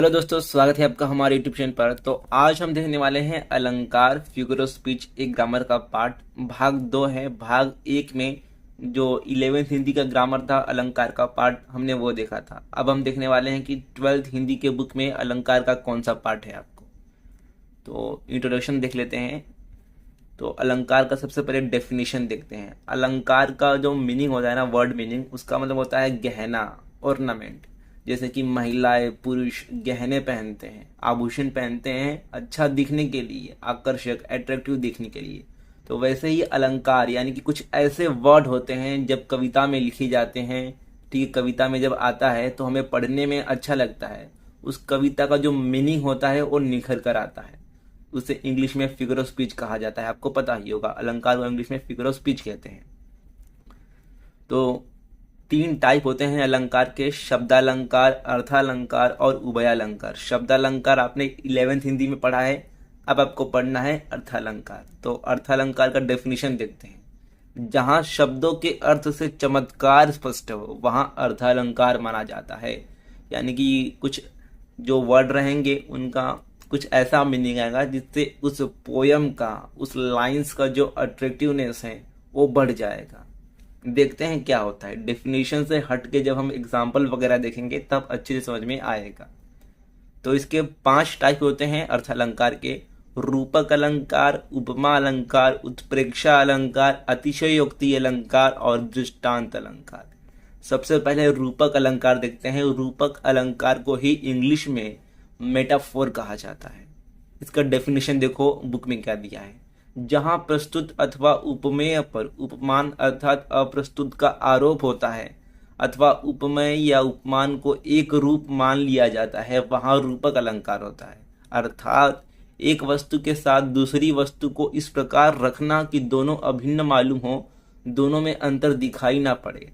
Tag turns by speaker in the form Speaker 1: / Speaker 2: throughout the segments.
Speaker 1: Hello दोस्तों, स्वागत है आपका हमारे यूट्यूब चैनल पर। तो आज हम देखने वाले हैं अलंकार फिगर ऑफ स्पीच एक ग्रामर का पार्ट। भाग 2 है। भाग 1 में जो 11th हिंदी का ग्रामर था, अलंकार का पार्ट हमने वो देखा था। अब हम देखने वाले हैं कि 12th हिंदी के बुक में अलंकार का कौन सा पार्ट है आपको। तो इंट्रोडक्शन देख लेते हैं। तो अलंकार का सबसे पहले डेफिनेशन देखते हैं। अलंकार का जो मीनिंग होता है ना, वर्ड मीनिंग, उसका मतलब होता है गहना, ऑर्नामेंट। जैसे कि महिलाएं पुरुष गहने पहनते हैं, आभूषण पहनते हैं अच्छा दिखने के लिए, आकर्षक अट्रैक्टिव दिखने के लिए। तो वैसे ही अलंकार यानी कि कुछ ऐसे वर्ड होते हैं जब कविता में लिखे जाते हैं, ठीक है, कविता में जब आता है तो हमें पढ़ने में अच्छा लगता है। उस कविता का जो मीनिंग होता है वो निखर कर आता है। उसे इंग्लिश में फिगर ऑफ स्पीच कहा जाता है। आपको पता ही होगा, अलंकार को इंग्लिश में फिगर ऑफ स्पीच कहते हैं। तो 3 टाइप होते हैं अलंकार के: शब्दालंकार, अर्थालंकार और उभयालंकार। शब्दालंकार आपने 11th हिंदी में पढ़ा है, अब आपको पढ़ना है अर्थालंकार। तो अर्थालंकार का डेफिनेशन देखते हैं। जहां शब्दों के अर्थ से चमत्कार स्पष्ट हो वहां अर्थालंकार माना जाता है। यानी कि कुछ जो वर्ड रहेंगे उनका कुछ ऐसा मीनिंग आएगा जिससे उस पोयम का, उस लाइंस का जो अट्रैक्टिवनेस है वो बढ़ जाएगा। देखते हैं क्या होता है। डेफिनेशन से हट के जब हम एग्जाम्पल वगैरह देखेंगे तब अच्छे से समझ में आएगा। तो इसके 5 टाइप होते हैं अर्थालंकार के: रूपक अलंकार, उपमा अलंकार, उत्प्रेक्षा अलंकार, अतिशयोक्ति अलंकार और दृष्टांत अलंकार। सबसे पहले रूपक अलंकार देखते हैं। रूपक अलंकार को ही इंग्लिश में मेटाफोर कहा जाता है। इसका डेफिनेशन देखो बुक में क्या दिया है। जहां प्रस्तुत अथवा उपमेय पर उपमान अर्थात अप्रस्तुत का आरोप होता है अथवा उपमेय या उपमान को एक रूप मान लिया जाता है, वहां रूपक अलंकार होता है। अर्थात एक वस्तु के साथ दूसरी वस्तु को इस प्रकार रखना कि दोनों अभिन्न मालूम हो, दोनों में अंतर दिखाई ना पड़े।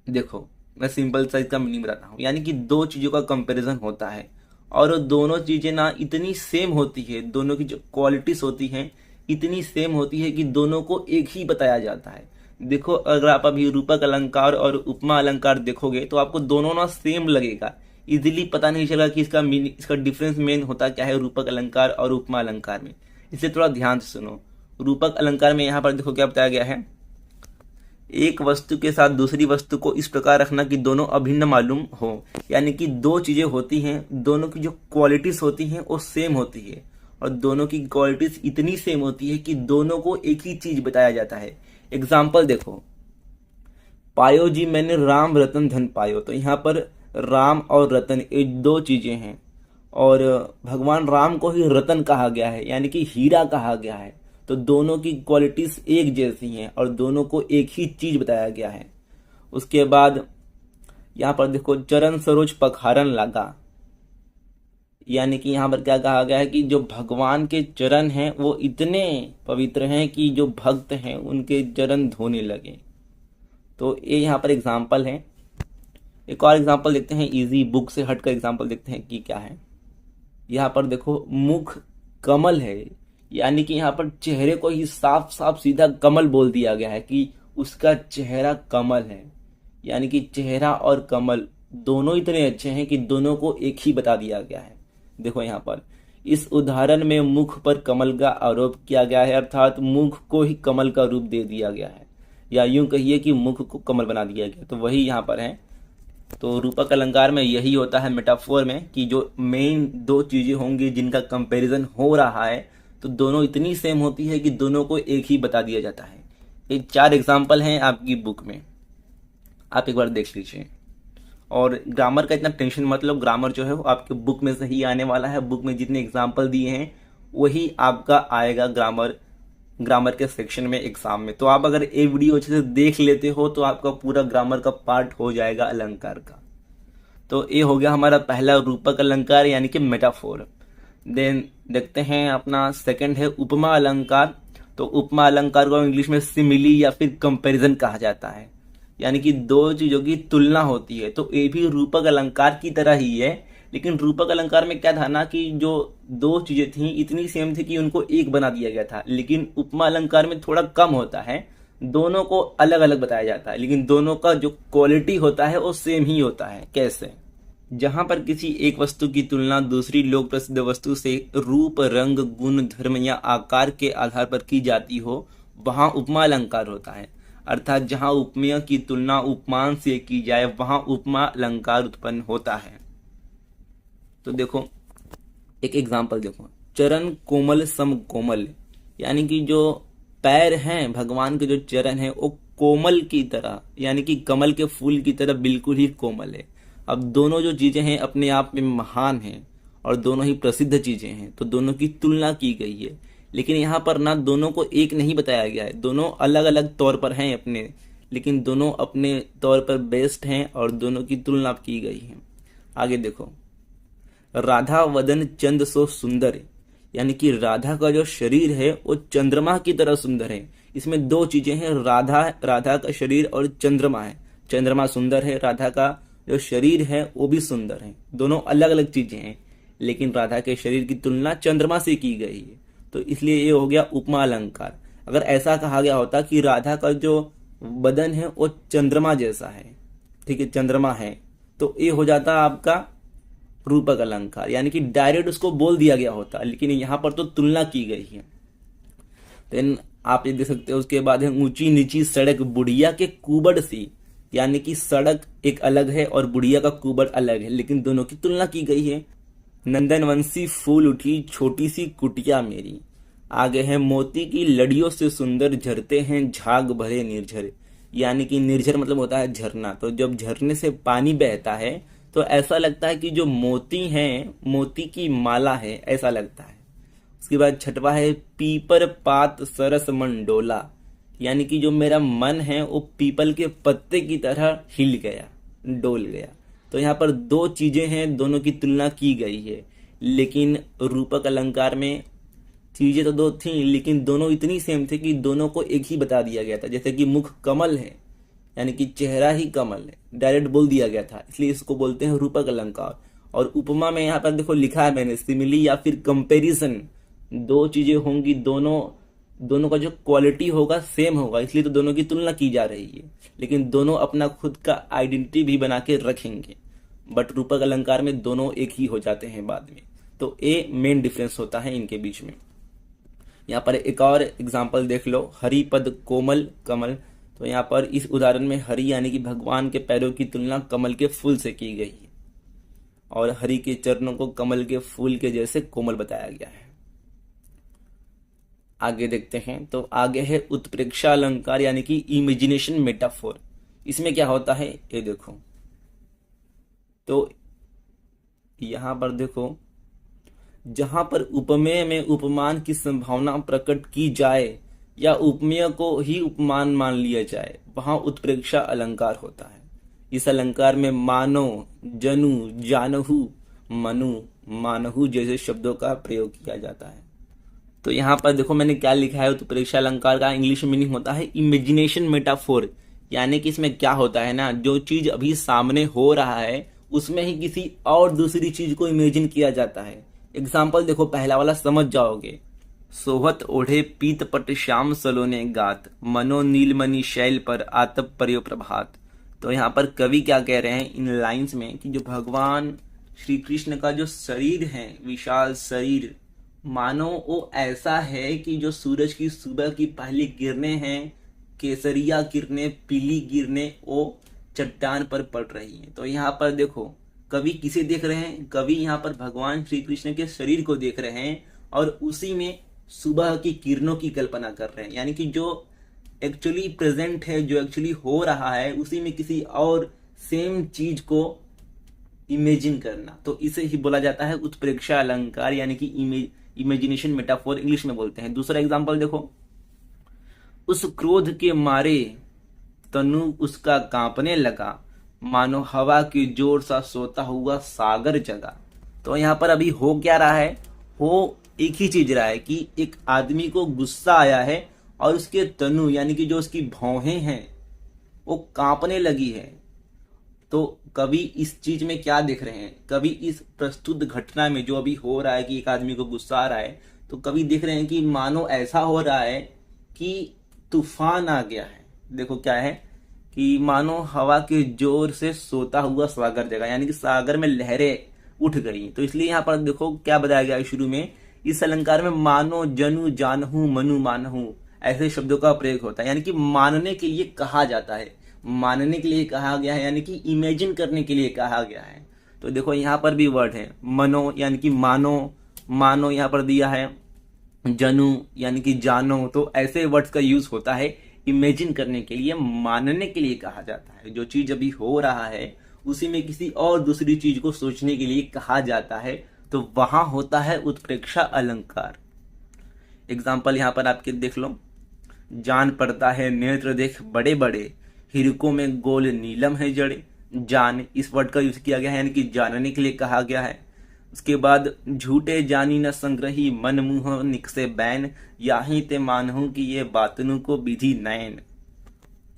Speaker 1: देखो मैं सिंपल सा इसका मीनिंग बताता हूँ। यानी कि 2 चीजों का कंपैरिजन होता है और दोनों चीजें ना इतनी सेम होती है, दोनों की जो क्वालिटीज होती हैं इतनी सेम होती है कि दोनों को एक ही बताया जाता है। देखो अगर आप अभी रूपक अलंकार और उपमा अलंकार देखोगे तो आपको दोनों ना सेम लगेगा। इजीली पता नहीं चलेगा कि इसका डिफरेंस मेन होता क्या है रूपक अलंकार और उपमा अलंकार में। इसलिए थोड़ा ध्यान से सुनो। रूपक अलंकार में यहाँ पर देखो क्या बताया गया है। एक वस्तु के साथ दूसरी वस्तु को इस प्रकार रखना कि दोनों अभिन्न मालूम हो। यानी कि 2 चीजें होती हैं, दोनों की जो क्वालिटीज होती हैं वो सेम होती है और दोनों की क्वालिटीज इतनी सेम होती है कि दोनों को एक ही चीज बताया जाता है। एग्जाम्पल देखो, पायो जी मैंने राम रतन धन पायो। तो यहाँ पर राम और रतन ये 2 चीजें हैं और भगवान राम को ही रतन कहा गया है, यानी कि हीरा कहा गया है। तो दोनों की क्वालिटीज एक जैसी हैं और दोनों को एक ही चीज बताया गया है। उसके बाद यहाँ पर देखो, चरण सरोज पखारन लगा। यानी कि यहाँ पर क्या कहा गया है कि जो भगवान के चरण हैं वो इतने पवित्र हैं कि जो भक्त हैं उनके चरण धोने लगे। तो ये यहाँ पर एग्जाम्पल है। एक और एग्जाम्पल देखते हैं, इजी बुक से हटकर एग्जाम्पल देखते हैं कि क्या है। यहाँ पर देखो, मुख कमल है। यानी कि यहाँ पर चेहरे को ही साफ साफ सीधा कमल बोल दिया गया है कि उसका चेहरा कमल है। यानी कि चेहरा और कमल दोनों इतने अच्छे हैं कि दोनों को एक ही बता दिया गया है। देखो यहाँ पर इस उदाहरण में मुख पर कमल का आरोप किया गया है, अर्थात मुख को ही कमल का रूप दे दिया गया है, या यूं कहिए कि मुख को कमल बना दिया गया। तो वही यहाँ पर है। तो रूपक अलंकार में यही होता है मेटाफोर में कि जो मेन 2 चीजें होंगी जिनका कंपैरिजन हो रहा है तो दोनों इतनी सेम होती है कि दोनों को एक ही बता दिया जाता है। ये 4 एग्जाम्पल हैं आपकी बुक में, आप एक बार देख लीजिए। और ग्रामर का इतना टेंशन मतलब, ग्रामर जो है वो आपके बुक में से ही आने वाला है। बुक में जितने एग्जाम्पल दिए हैं वही आपका आएगा ग्रामर के सेक्शन में एग्जाम में। तो आप अगर ये वीडियो अच्छे से देख लेते हो तो आपका पूरा ग्रामर का पार्ट हो जाएगा अलंकार का। तो ये हो गया हमारा पहला रूपक अलंकार यानी कि मेटाफोर। देन देखते हैं अपना सेकंड है उपमा अलंकार। तो उपमा अलंकार को इंग्लिश में सिमिली या फिर कंपैरिजन कहा जाता है। यानी कि 2 चीजों की तुलना होती है। तो ये भी रूपक अलंकार की तरह ही है, लेकिन रूपक अलंकार में क्या था ना कि जो 2 चीजें थी इतनी सेम थी कि उनको एक बना दिया गया था। लेकिन उपमा अलंकार में थोड़ा कम होता है, दोनों को अलग अलग बताया जाता है, लेकिन दोनों का जो क्वालिटी होता है वो सेम ही होता है। कैसे? जहां पर किसी एक वस्तु की तुलना दूसरी लोक प्रसिद्ध वस्तु से रूप, रंग, गुण, धर्म या आकार के आधार पर की जाती हो वहां उपमा अलंकार होता है। अर्थात जहां उपमेय की तुलना उपमान से की जाए वहां उपमा अलंकार उत्पन्न होता है। तो देखो एक एग्जाम्पल देखो, चरण कोमल सम कोमल, यानी कि जो पैर हैं भगवान के, जो चरण है वो कोमल की तरह, यानी कि कमल के फूल की तरह बिल्कुल ही कोमल है। अब दोनों जो चीजें हैं अपने आप में महान हैं और दोनों ही प्रसिद्ध चीजें हैं, तो दोनों की तुलना की गई है। लेकिन यहाँ पर ना दोनों को एक नहीं बताया गया है, दोनों अलग अलग तौर पर हैं अपने, लेकिन दोनों अपने तौर पर बेस्ट हैं और दोनों की तुलना की गई है। आगे देखो, राधा वदन चंद सो सुंदर, यानी कि राधा का जो शरीर है वो चंद्रमा की तरह सुंदर है। इसमें दो चीजें हैं, राधा का शरीर और चंद्रमा है। चंद्रमा सुंदर है, राधा का जो शरीर है वो भी सुंदर है। दोनों अलग अलग चीजें हैं, लेकिन राधा के शरीर की तुलना चंद्रमा से की गई है, तो इसलिए ये हो गया उपमा अलंकार। अगर ऐसा कहा गया होता कि राधा का जो बदन है वो चंद्रमा जैसा है, ठीक है, चंद्रमा है, तो ये हो जाता आपका रूपक अलंकार, यानी कि डायरेक्ट उसको बोल दिया गया होता, लेकिन यहाँ पर तो तुलना की गई है। देन आप ये देख सकते हो, उसके बाद है ऊंची नीची सड़क बुढ़िया के कुबड़ सी, यानी कि सड़क एक अलग है और बुढ़िया का कुबड़ अलग है, लेकिन दोनों की तुलना की गई है। नंदनवंशी फूल उठी छोटी सी कुटिया मेरी। आगे है मोती की लड़ियों से सुंदर झरते हैं झाग भरे निर्झर, यानी कि निर्झर मतलब होता है झरना, तो जब झरने से पानी बहता है तो ऐसा लगता है कि जो मोती हैं मोती की माला है, ऐसा लगता है। उसके बाद छठवा है पीपर पात सरस मन डोला, यानी कि जो मेरा मन है वो पीपल के पत्ते की तरह हिल गया, डोल गया। तो यहाँ पर दो चीजें हैं, दोनों की तुलना की गई है, लेकिन रूपक अलंकार में चीजें तो दो थी, लेकिन दोनों इतनी सेम थे कि दोनों को एक ही बता दिया गया था। जैसे कि मुख कमल है, यानी कि चेहरा ही कमल है, डायरेक्ट बोल दिया गया था, इसलिए इसको बोलते हैं रूपक अलंकार। और उपमा में यहाँ पर देखो लिखा है मैंने, सिमिली या फिर कंपैरिजन, दो चीजें होंगी, दोनों का जो क्वालिटी होगा सेम होगा, इसलिए तो दोनों की तुलना की जा रही है, लेकिन दोनों अपना खुद का आइडेंटिटी भी बना के रखेंगे। बट रूपक अलंकार में दोनों एक ही हो जाते हैं बाद में, तो ये मेन डिफरेंस होता है इनके बीच में। यहाँ पर एक और एग्जाम्पल देख लो, हरिपद कोमल कमल। तो यहाँ पर इस उदाहरण में हरि यानी कि भगवान के पैरों की तुलना कमल के फूल से की गई है और हरि के चरणों को कमल के फूल के जैसे कोमल बताया गया है। आगे देखते हैं, तो आगे है उत्प्रेक्षा अलंकार, यानी कि इमेजिनेशन मेटाफोर। इसमें क्या होता है ये देखो, तो यहां पर देखो, जहां पर उपमेय में उपमान की संभावना प्रकट की जाए या उपमेय को ही उपमान मान लिया जाए वहां उत्प्रेक्षा अलंकार होता है। इस अलंकार में मानो, जनु, जानहु, मनु, मानहु जैसे शब्दों का प्रयोग किया जाता है। तो यहाँ पर देखो मैंने क्या लिखा है, उत्प्रेक्षा अलंकार का इंग्लिश मीनिंग होता है इमेजिनेशन मेटाफोर, यानी कि इसमें क्या होता है ना, जो चीज अभी सामने हो रहा है उसमें ही किसी और दूसरी चीज को इमेजिन किया जाता है। एग्जाम्पल देखो, पहला वाला समझ जाओगे, सोहत ओढ़े पीत पट श्याम सलोने गात, मनो नीलमणि शैल पर आतप पर्यो प्रभात। तो यहाँ पर कवि क्या कह रहे हैं इन लाइंस में कि जो भगवान श्री कृष्ण का जो शरीर है, विशाल शरीर, मानो वो ऐसा है कि जो सूरज की सुबह की पहली किरणें हैं, केसरिया किरणें, पीली किरणें वो चट्टान पर पड़ रही हैं। तो यहाँ पर देखो कवि किसे देख रहे हैं, कवि यहाँ पर भगवान श्री कृष्ण के शरीर को देख रहे हैं और उसी में सुबह की किरणों की कल्पना कर रहे हैं, यानी कि जो एक्चुअली प्रेजेंट है, जो एक्चुअली हो रहा है, उसी में किसी और सेम चीज को इमेजिन करना। तो इसे ही बोला जाता है उत्प्रेक्षा अलंकार, यानी कि इमेजिनेशन मेटाफोर इंग्लिश में बोलते हैं। दूसरा एग्जांपल देखो, उस क्रोध के मारे तनु उसका कांपने लगा, मानो हवा की जोर सा सोता हुआ सागर जगा। तो यहाँ पर अभी हो क्या रहा है, हो एक ही चीज रहा है कि एक आदमी को गुस्सा आया है और उसके तनु यानी कि जो उसकी भौहें हैं वो कांपने लगी है। तो कवि इस चीज में क्या देख रहे हैं, कवि इस प्रस्तुत घटना में जो अभी हो रहा है कि एक आदमी को गुस्सा आ रहा है, तो कवि देख रहे हैं कि मानो ऐसा हो रहा है कि तूफान आ गया है। देखो क्या है कि मानो हवा के जोर से सोता हुआ सागर जगा, यानी कि सागर में लहरें उठ गई। तो इसलिए यहाँ पर देखो क्या बताया गया है शुरू में, इस अलंकार में मानो, जनु, जानहू, मनु, मानहू ऐसे शब्दों का प्रयोग होता है, यानी कि मानने के लिए कहा जाता है, मानने के लिए कहा गया है, यानी कि इमेजिन करने के लिए कहा गया है। तो देखो यहाँ पर भी वर्ड है मनो यानी कि मानो, मानो यहाँ पर दिया है, जनु यानी कि जानो। तो ऐसे वर्ड्स का यूज होता है इमेजिन करने के लिए, मानने के लिए कहा जाता है। जो चीज अभी हो रहा है उसी में किसी और दूसरी चीज को सोचने के लिए कहा जाता है, तो वहां होता है उत्प्रेक्षा अलंकार। एग्जाम्पल यहाँ पर आपके देख लो, जान पड़ता है नेत्र देख बड़े बड़े, हिरकों में गोल नीलम है जड़े। जान इस वर्ड का यूज किया गया है, यानी कि जानने के लिए कहा गया है। उसके बाद झूठे जानी न संग्रही, मन मुंह निकसे बैन, याही ते मानहू कि ये बातनु को विधि नैन।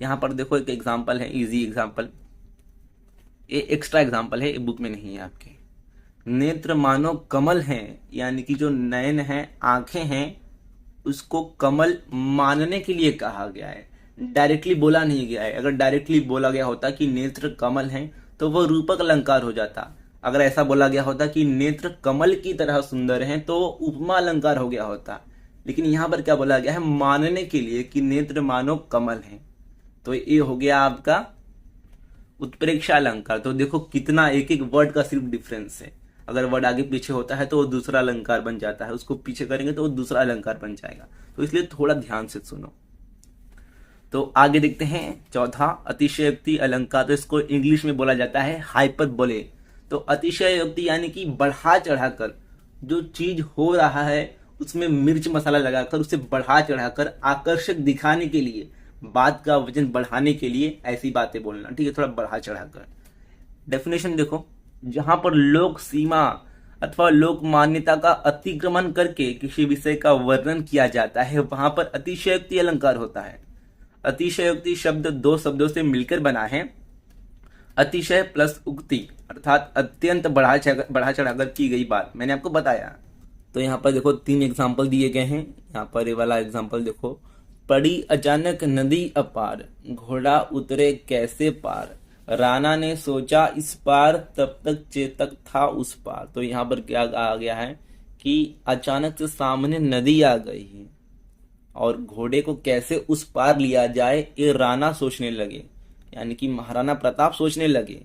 Speaker 1: यहाँ पर देखो एक एग्जाम्पल है, इजी एग्जाम्पल, ये एक्स्ट्रा एग्जाम्पल है, बुक में नहीं है आपके। नेत्र मानो कमल हैं, यानी कि जो नयन है, आंखें हैं, उसको कमल मानने के लिए कहा गया है, डायरेक्टली बोला नहीं गया है। अगर डायरेक्टली बोला गया होता कि नेत्र कमल हैं तो वो रूपक अलंकार हो जाता। अगर ऐसा बोला गया होता कि नेत्र कमल की तरह सुंदर हैं तो उपमा अलंकार हो गया होता। लेकिन यहाँ पर क्या बोला गया है, मानने के लिए कि नेत्र मानो कमल हैं, तो ये हो गया आपका उत्प्रेक्षा अलंकार। तो देखो कितना एक एक वर्ड का सिर्फ डिफरेंस है। अगर वर्ड आगे पीछे होता है तो वो दूसरा अलंकार बन जाता है, उसको पीछे करेंगे तो वो दूसरा अलंकार बन जाएगा। तो इसलिए थोड़ा ध्यान से सुनो। तो आगे देखते हैं चौथा, अतिशयोक्ति अलंकार। तो इसको इंग्लिश में बोला जाता है हाइपरबोले। तो अतिशयोक्ति यानी कि बढ़ा चढ़ाकर, जो चीज हो रहा है उसमें मिर्च मसाला लगाकर, उसे बढ़ा चढ़ाकर आकर्षक दिखाने के लिए, बात का वजन बढ़ाने के लिए ऐसी बातें बोलना, ठीक है, थोड़ा बढ़ा चढ़ाकर। डेफिनेशन देखो, जहां पर लोक सीमा अथवा लोक मान्यता का अतिक्रमण करके किसी विषय का वर्णन किया जाता है, वहां पर अतिशयोक्ति अलंकार होता है। अतिशयोक्ति शब्द दो शब्दों से मिलकर बना है, अतिशय प्लस उक्ति, अर्थात अत्यंत बढ़ा चढ़ाकर की गई बात। मैंने आपको बताया। तो यहाँ पर देखो 3 एग्जाम्पल दिए गए हैं। यहाँ पर ये वाला एग्जाम्पल देखो, पड़ी अचानक नदी अपार, घोड़ा उतरे कैसे पार, राणा ने सोचा इस पार, तब तक चेतक था उस पार। तो यहाँ पर क्या कहा गया है कि अचानक से सामने नदी आ गई है और घोड़े को कैसे उस पार लिया जाए ये राणा सोचने लगे, यानी कि महाराणा प्रताप सोचने लगे।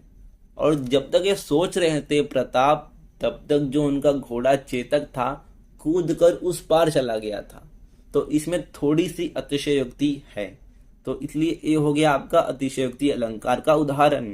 Speaker 1: और जब तक ये सोच रहे थे प्रताप, तब तक जो उनका घोड़ा चेतक था कूद कर उस पार चला गया था। तो इसमें थोड़ी सी अतिशयोक्ति है, तो इसलिए ये हो गया आपका अतिशयोक्ति अलंकार का उदाहरण।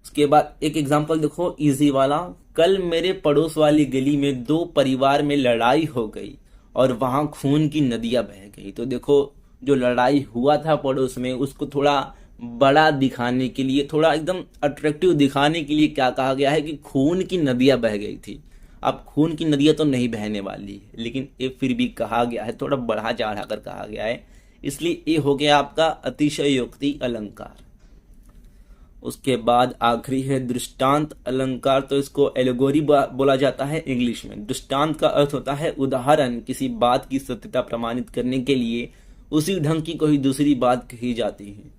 Speaker 1: उसके बाद एक एग्जांपल देखो इजी वाला, कल मेरे पड़ोस वाली गली में 2 परिवार में लड़ाई हो गई और वहां खून की नदियां बह गई। तो देखो जो लड़ाई हुआ था पड़ोस में, उसको थोड़ा बड़ा दिखाने के लिए, थोड़ा एकदम अट्रैक्टिव दिखाने के लिए क्या कहा गया है कि खून की नदियां बह गई थी। अब खून की नदियां तो नहीं बहने वाली है, लेकिन ये फिर भी कहा गया है, थोड़ा बढ़ा चढ़ा कर कहा गया है, इसलिए ये हो गया आपका अतिशयोक्ति अलंकार। उसके बाद आखिरी है दृष्टांत अलंकार। तो इसको एलेगोरी बोला जाता है इंग्लिश में। दृष्टांत का अर्थ होता है उदाहरण, किसी बात की सत्यता प्रमाणित करने के लिए उसी ढंग की कोई दूसरी बात कही जाती है,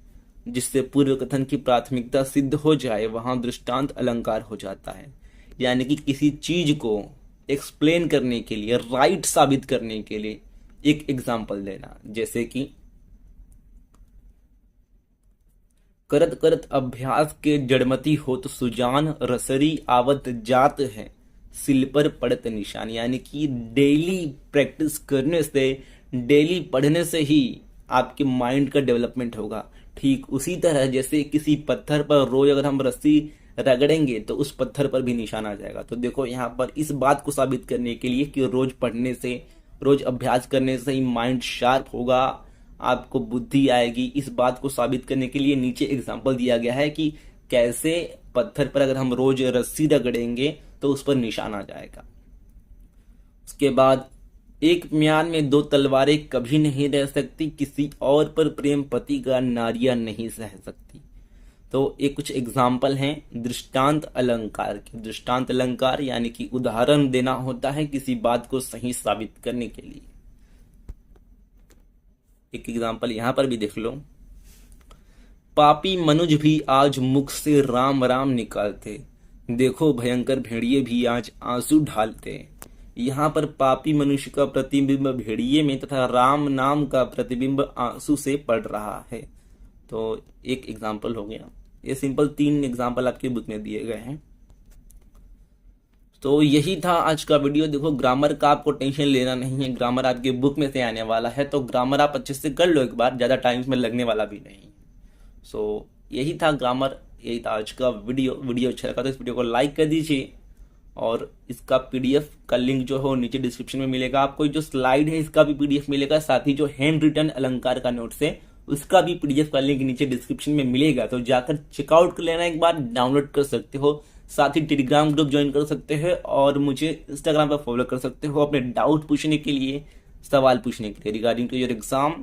Speaker 1: जिससे पूर्व कथन की प्राथमिकता सिद्ध हो जाए, वहां दृष्टांत अलंकार हो जाता है। यानी कि किसी चीज को एक्सप्लेन करने के लिए, राइट साबित करने के लिए एक एग्जाम्पल देना, जैसे कि करत करत अभ्यास के जड़मती हो तो सुजान, रसरी आवत जात है सिल पर पड़त निशान। यानी कि डेली प्रैक्टिस करने से, डेली पढ़ने से ही आपके माइंड का डेवलपमेंट होगा। ठीक उसी तरह जैसे किसी पत्थर पर रोज अगर हम रस्सी रगड़ेंगे तो उस पत्थर पर भी निशान आ जाएगा। तो देखो यहाँ पर इस बात को साबित करने के लिए कि रोज पढ़ने से, रोज अभ्यास करने से ही माइंड शार्प होगा, आपको बुद्धि आएगी, इस बात को साबित करने के लिए नीचे एग्जाम्पल दिया गया है कि कैसे पत्थर पर अगर हम रोज रस्सी रगड़ेंगे तो उस पर निशान आ जाएगा। उसके बाद एक म्यान में 2 तलवारें कभी नहीं रह सकती, किसी और पर प्रेम पति का नारियां नहीं सह सकती। तो ये कुछ एग्जाम्पल हैं दृष्टांत अलंकार के। दृष्टांत अलंकार यानी कि उदाहरण देना होता है किसी बात को सही साबित करने के लिए। एक एग्जाम्पल यहां पर भी देख लो, पापी मनुज भी आज मुख से राम राम निकालते, देखो भयंकर भेड़िए भी आज आंसू ढालते। यहाँ पर पापी मनुष्य का प्रतिबिंब भेड़िए में तथा राम नाम का प्रतिबिंब आंसू से पड़ रहा है। तो एक एग्जाम्पल हो गया। ये सिंपल 3 एग्जाम्पल आपके बुक में दिए गए हैं। तो यही था आज का वीडियो। देखो ग्रामर का आपको टेंशन लेना नहीं है, ग्रामर आपके बुक में से आने वाला है, तो ग्रामर आप अच्छे से कर लो एक बार, ज़्यादा टाइम में लगने वाला भी नहीं। सो यही था ग्रामर, यही था आज का वीडियो अच्छा लगा तो इस वीडियो को लाइक कर दीजिए और इसका पीडीएफ का लिंक जो है नीचे डिस्क्रिप्शन में मिलेगा। आपको जो स्लाइड है इसका भी पीडीएफ मिलेगा, साथ ही जो हैंड रिटन अलंकार का नोट्स है उसका भी पीडीएफ का लिंक नीचे डिस्क्रिप्शन में मिलेगा। तो जाकर चेकआउट कर लेना, एक बार डाउनलोड कर सकते हो। साथ ही टेलीग्राम ग्रुप ज्वाइन कर सकते हैं और मुझे इंस्टाग्राम पर फॉलो कर सकते हो अपने डाउट पूछने के लिए, सवाल पूछने के लिए regarding to your exam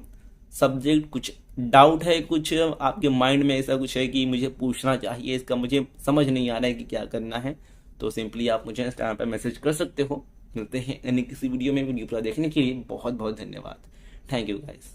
Speaker 1: subject. कुछ डाउट है, कुछ आपके माइंड में ऐसा कुछ है कि मुझे पूछना चाहिए, इसका मुझे समझ नहीं आ रहा है कि क्या करना है, तो सिंपली आप मुझे इंस्टाग्राम पर मैसेज कर सकते हो। मिलते हैं किसी वीडियो में। वीडियो पूरा देखने के लिए बहुत बहुत धन्यवाद। Thank you guys.